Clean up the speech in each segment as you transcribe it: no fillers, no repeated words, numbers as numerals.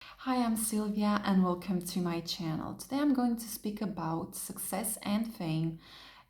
Hi, I'm Sylvia and welcome to my channel. Today I'm going to speak about success and fame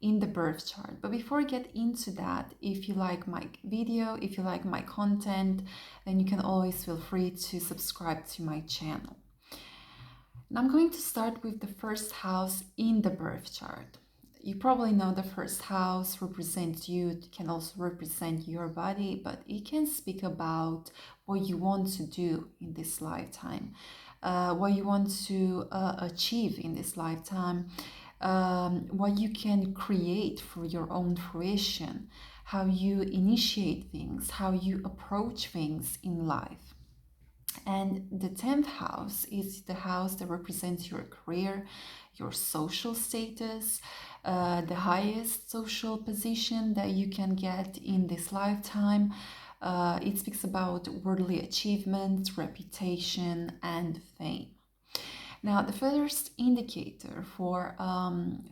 in the birth chart. But before I get into that, if you like my video, if you like my content, then you can always feel free to subscribe to my channel. And I'm going to start with the first house in the birth chart. You probably know the first house represents you, it can also represent your body, but it can speak about what you want to do in this lifetime, what you want to achieve in this lifetime, what you can create for your own fruition, how you initiate things, how you approach things in life. And the 10th house is the house that represents your career, your social status, the highest social position that you can get in this lifetime. It speaks about worldly achievements, reputation, and fame. Now, the first indicator for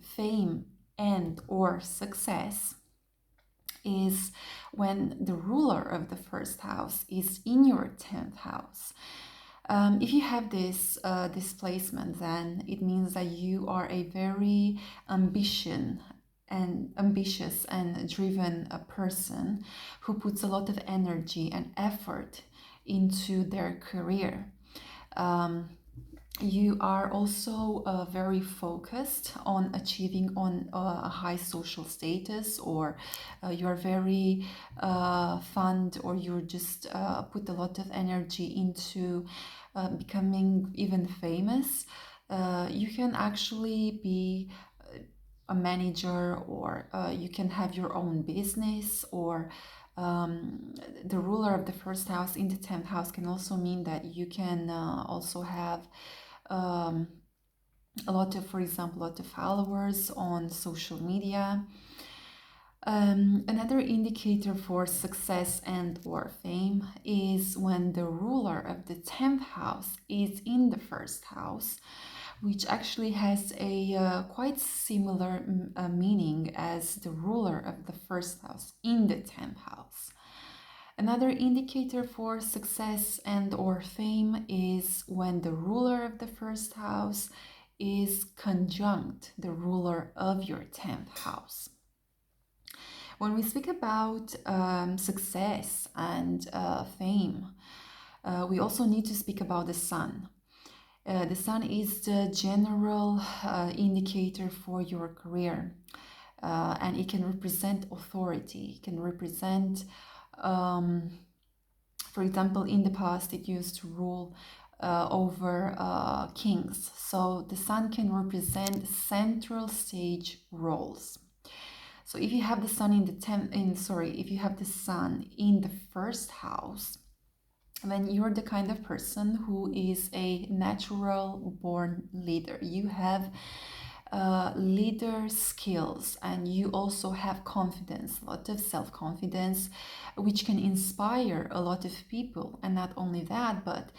fame and or success is when the ruler of the first house is in your 10th house. If you have this displacement, then it means that you are a very ambitious and driven person who puts a lot of energy and effort into their career. Um, you are also very focused on achieving on a high social status, or you're very fund, or you're just put a lot of energy into becoming even famous. You can actually be a manager, or you can have your own business, or the ruler of the first house in the 10th house can also mean that you can also have um, a lot of, for example, a lot of followers on social media. Another indicator for success and or fame is when the ruler of the 10th house is in the first house, which actually has a quite similar meaning as the ruler of the first house in the 10th house. Another indicator for success and or fame is when the ruler of the first house is conjunct the ruler of your 10th house. When we speak about success and fame, we also need to speak about the sun. The sun is the general indicator for your career, and it can represent authority, it can represent for example, in the past, it used to rule over kings. So the sun can represent central stage roles. So if you have the sun in the if you have the sun in the first house, then you're the kind of person who is a natural born leader. You have leader skills, and you also have confidence, a lot of self-confidence, which can inspire a lot of people. And not only that, but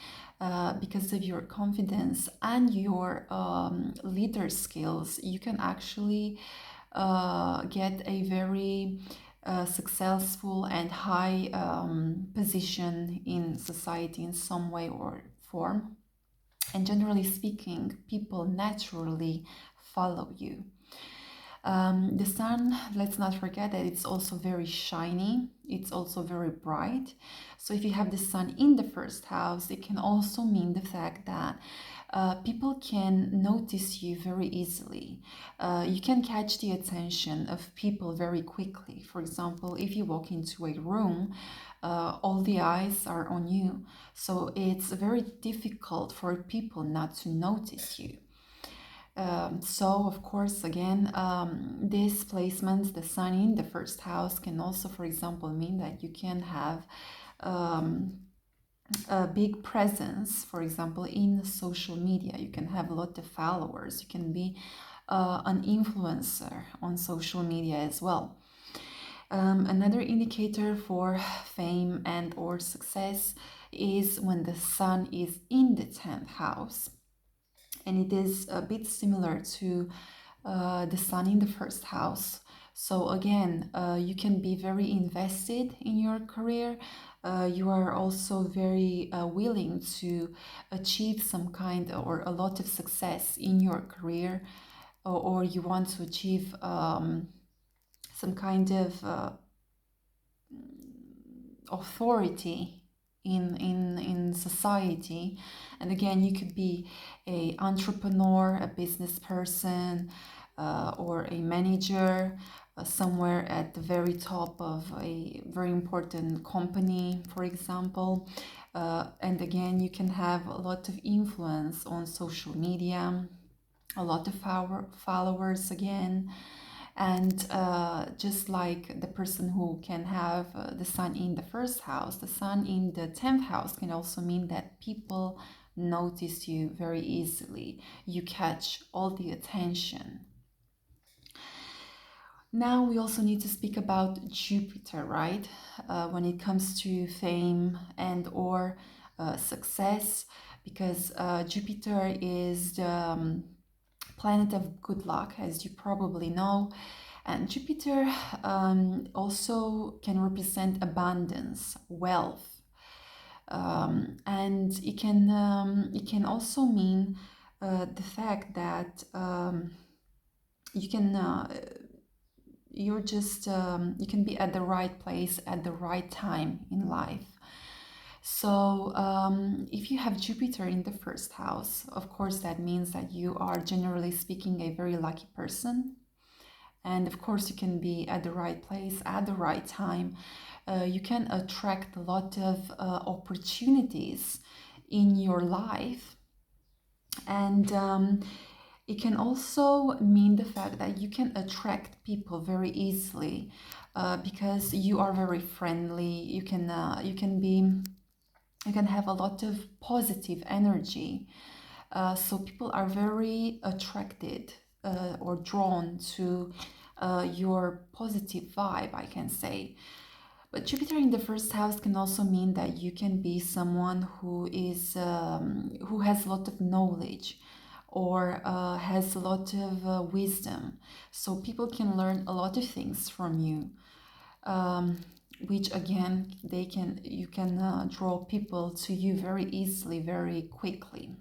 because of your confidence and your leader skills, you can actually get a very successful and high position in society in some way or form. And generally speaking, people naturally follow you. The sun, let's not forget that it's also very shiny, it's also very bright. So if you have the sun in the first house, it can also mean the fact that people can notice you very easily. You can catch the attention of people very quickly. For example, if you walk into a room, all the eyes are on you. So it's very difficult for people not to notice you. So, of course, again, these placements, the sun in the first house, can also, for example, mean that you can have um, a big presence, for example, in social media. You can have a lot of followers. You can be an influencer on social media as well. Another indicator for fame and or success is when the sun is in the 10th house, and it is a bit similar to the sun in the first house. So again, you can be very invested in your career. You are also very willing to achieve some kind or a lot of success in your career, or you want to achieve some kind of authority in society. And again, you could be a entrepreneur, a business person, or a manager somewhere at the very top of a very important company, for example. And again, you can have a lot of influence on social media, a lot of followers again. And just like the person who can have the sun in the first house, the sun in the 10th house can also mean that people notice you very easily. You catch all the attention. Now we also need to speak about Jupiter, right? When it comes to fame and or success, because Jupiter is the planet of good luck, as you probably know. And Jupiter also can represent abundance, wealth, and it can also mean the fact that you can you're just you can be at the right place at the right time in life. So if you have Jupiter in the first house, of course that means that you are, generally speaking, a very lucky person. And of course you can be at the right place at the right time. You can attract a lot of opportunities in your life. And it can also mean the fact that you can attract people very easily because you are very friendly. You can have a lot of positive energy. So people are very attracted or drawn to your positive vibe, I can say. But Jupiter in the first house can also mean that you can be someone who has a lot of knowledge or has a lot of wisdom. So people can learn a lot of things from you, which again you can draw people to you very easily, very quickly.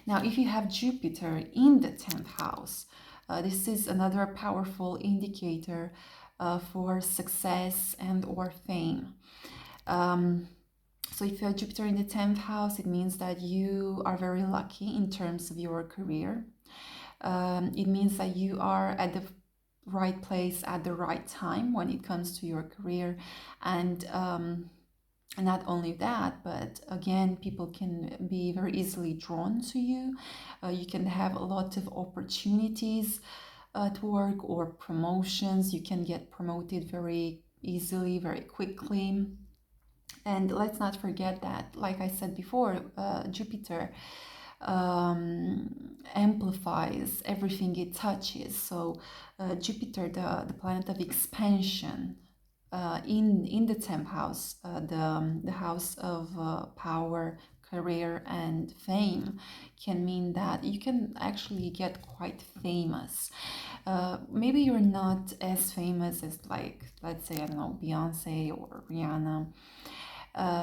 Now, if you have Jupiter in the 10th house, this is another powerful indicator for success and or fame. So if you have Jupiter in the 10th house, it means that you are very lucky in terms of your career. It means that you are at the right place at the right time when it comes to your career. And not only that, but again, people can be very easily drawn to you. You can have a lot of opportunities at work or promotions. You can get promoted very easily, very quickly. And let's not forget that, like I said before, Jupiter amplifies everything it touches. So Jupiter, the planet of expansion, in the 10th house, the house of power, career, and fame, can mean that you can actually get quite famous. Maybe you're not as famous as, like, let's say, I don't know, Beyonce or Rihanna.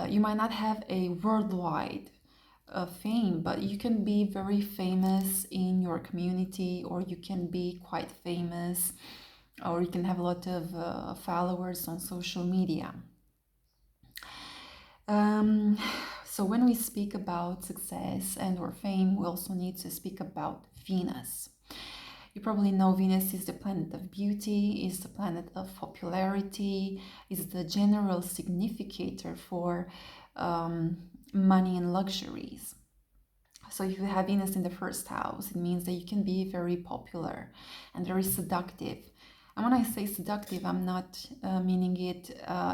You might not have a worldwide fame, but you can be very famous in your community, or you can be quite famous, or you can have a lot of followers on social media. Um, so when we speak about success and or fame, we also need to speak about Venus. You probably know Venus is the planet of beauty, is the planet of popularity, is the general significator for money and luxuries. So if you have Venus in the first house, it means that you can be very popular and very seductive. And when I say seductive, I'm not meaning it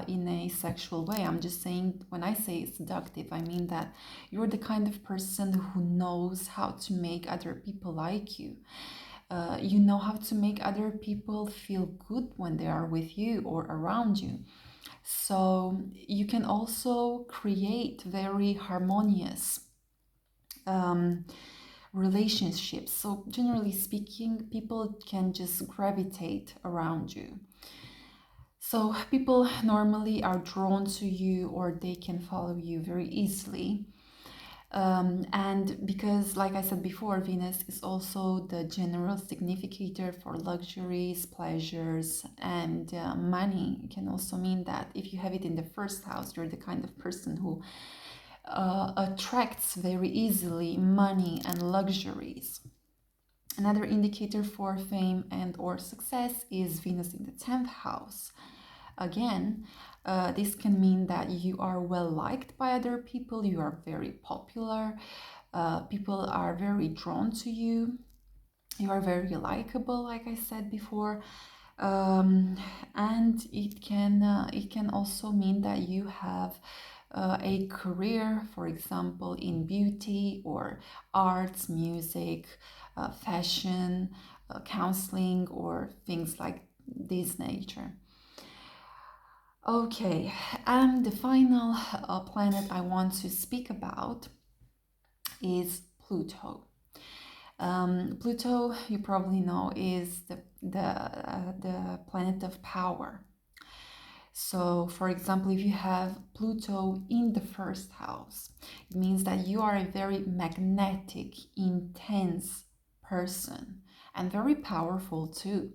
in a sexual way. I'm just saying, when I say seductive, I mean that you're the kind of person who knows how to make other people like you. You know how to make other people feel good when they are with you or around you. So you can also create very harmonious relationships. So generally speaking, people can just gravitate around you. So people normally are drawn to you, or they can follow you very easily. And because, like I said before, Venus is also the general significator for luxuries, pleasures, and money. It can also mean that if you have it in the first house, you're the kind of person who attracts very easily money and luxuries. Another indicator for fame and or success is Venus in the 10th house. Again, this can mean that you are well liked by other people, you are very popular, people are very drawn to you, you are very likable, like I said before. um, and it can also mean that you have a career, for example, in beauty or arts, music, fashion, counseling, or things like this nature. Okay, and the final planet I want to speak about is Pluto. Pluto, you probably know, is the planet of power. So, for example, if you have Pluto in the first house, it means that you are a very magnetic, intense person and very powerful too.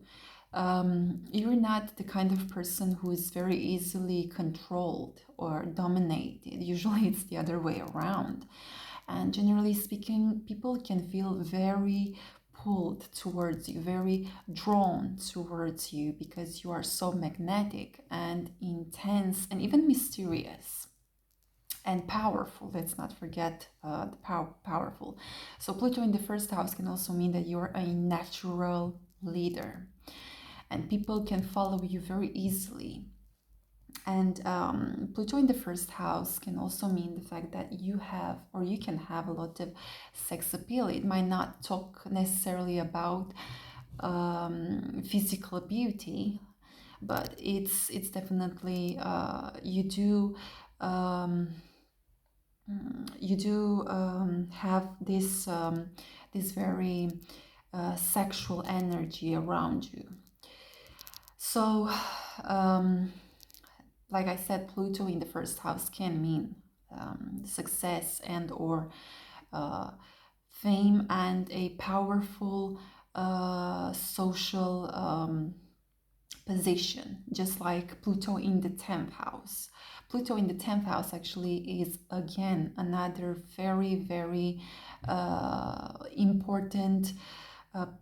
You're not the kind of person who is very easily controlled or dominated. Usually, it's the other way around. And generally speaking, people can feel very pulled towards you, very drawn towards you because you are so magnetic and intense and even mysterious and powerful. Let's not forget the powerful. So, Pluto in the first house can also mean that you're a natural leader and people can follow you very easily. And Pluto in the first house can also mean the fact that you have, or you can have, a lot of sex appeal. It might not talk necessarily about physical beauty, but it's definitely um, you do have this very sexual energy around you. So. Um, like I said, Pluto in the first house can mean success and or uh, fame and a powerful social position, just like Pluto in the 10th house. Pluto in the 10th house actually is again another very important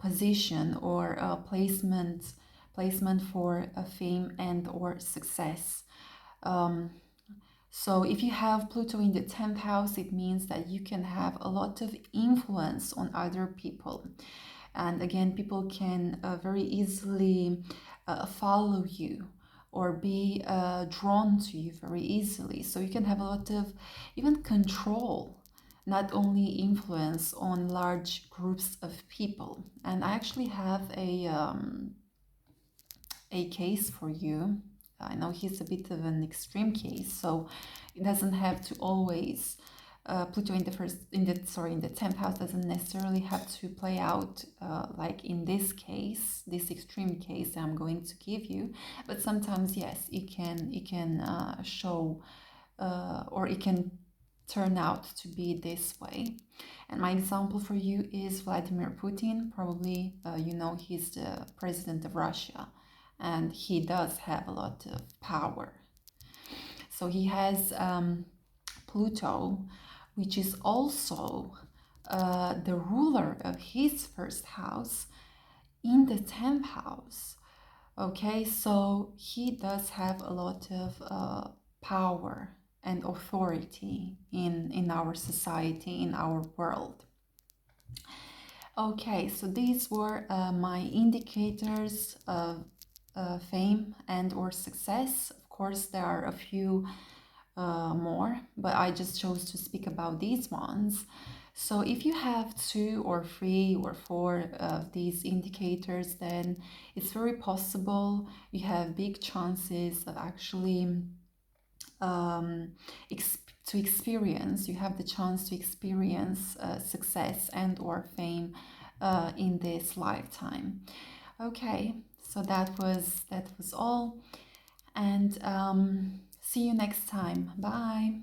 position or placement for fame and or success. um, so if you have Pluto in the 10th house, it means that you can have a lot of influence on other people. And again, people can very easily follow you or be drawn to you very easily. So you can have a lot of even control, not only influence on large groups of people. And I actually have a case for you. I know he's a bit of an extreme case, so it doesn't have to always Pluto in the first in the 10th house doesn't necessarily have to play out like in this case, this extreme case I'm going to give you. But sometimes yes, it can show or it can turn out to be this way. And my example for you is Vladimir Putin. Probably you know he's the president of Russia, and he does have a lot of power. So he has Pluto, which is also the ruler of his first house in the 10th house. Okay, so he does have a lot of power and authority in our society, in our world. Okay, so these were my indicators of fame and or success. Of course, there are a few more, but I just chose to speak about these ones. So if you have 2 or 3 or 4 of these indicators, then it's very possible you have big chances of actually um, to experience, you have the chance to experience success and or fame in this lifetime. Okay, so that was all. and see you next time. Bye.